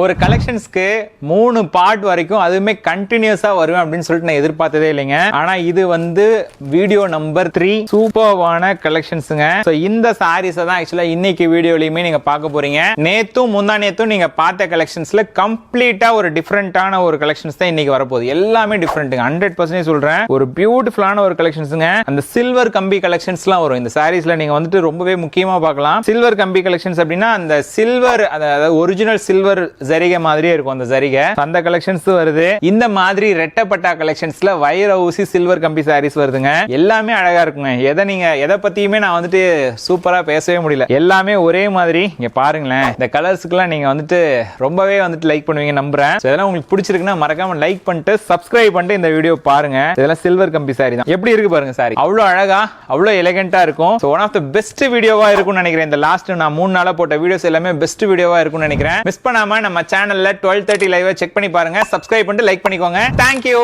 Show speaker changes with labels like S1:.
S1: ஒரு கலெக்ஷன்ஸ்க்கு 3 பார்ட் வரைக்கும் அதுவுமே கண்டினியூஸா வருவேன் அப்படின்னு சொல்லிட்டு நான் எதிர்பார்த்ததே இல்லைங்க. ஆனா இது வந்து வீடியோ நம்பர் 3 சூப்பர்வான கலெக்ஷன்ஸ்ங்க. சோ இந்த சாரீஸ் தான் ஆக்சுவலா இன்னைக்கு வீடியோலயுமே நீங்க பார்க்க போறீங்க. நேத்தும் முந்தா நேத்தும் நீங்க பார்த்த கலெக்ஷன்ஸ்ல கம்ப்ளீட்டா ஒரு டிஃபரெண்டான ஒரு கலெக்ஷன்ஸ் தான் இன்னைக்கு வரப்போகுது. எல்லாமே டிஃபரெண்ட்டுங்க. 100% சொல்றேன். ஒரு பியூட்டிஃபுல்லான ஒரு கலெக்ஷன்ஸ்ங்க. அந்த சில்வர் கம்பி கலெக்ஷன்ஸ்லாம் வரும் இந்த சாரீஸ்ல. நீங்க வந்துட்டு ரொம்பவே முக்கியமா பார்க்கலாம். சில்வர் கம்பி கலெக்ஷன்ஸ் அப்படின்னா அந்த சில்வர் அதாவது ஒரிஜினல் சில்வர் ஜரிகை மாதிரியே இருக்கும் அந்த ஜரிகை. அந்த கலெக்ஷன்ஸ் வருது. இந்த மாதிரி ரெட்டப்பட்டா கலெக்ஷன்ஸ்ல வைர ஊசி சில்வர் கம்பி சாரீஸ் வருதுங்க. எல்லாமே அழகா இருக்குங்க. எதை பத்தியுமே நான் வந்துட்டு சூப்பரா பேசவே முடியல. எல்லாமே ஒரே மாதிரி. இங்க பாருங்களேன். இந்த கலர்ஸ்க்குலாம் நீங்க வந்துட்டு ரொம்பவே வந்துட்டு லைக் பண்ணுவீங்க நம்புறேன். இதெல்லாம் உங்களுக்கு பிடிச்சிருக்குன்னா மறக்காம லைக் பண்ணிட்டு சப்ஸ்கிரைப் பண்ணிட்டு இந்த வீடியோ பாருங்க. இதெல்லாம் சில்வர் கம்பி சாரி தான். எப்படி இருக்கு பாருங்க சாரி. அவ்வளவு அழகா அவ்வளவு எலிகண்டா இருக்கும். ஒன் ஆஃப் தி பெஸ்ட் வீடியோவா இருக்கும்னு நினைக்கிறேன். இந்த லாஸ்ட் நான் 3 நாளா போட்ட வீடியோஸ் எல்லாமே பெஸ்ட் வீடியோவா இருக்கும்னு நினைக்கிறேன். மிஸ் பண்ணாம நம்ம சேனல்ல 12:30 லைவ் செக் பண்ணி பாருங்க. சப்ஸ்கிரைப் பண்ணிட்டு லைக் பண்ணிக்கோங்க. Thank you.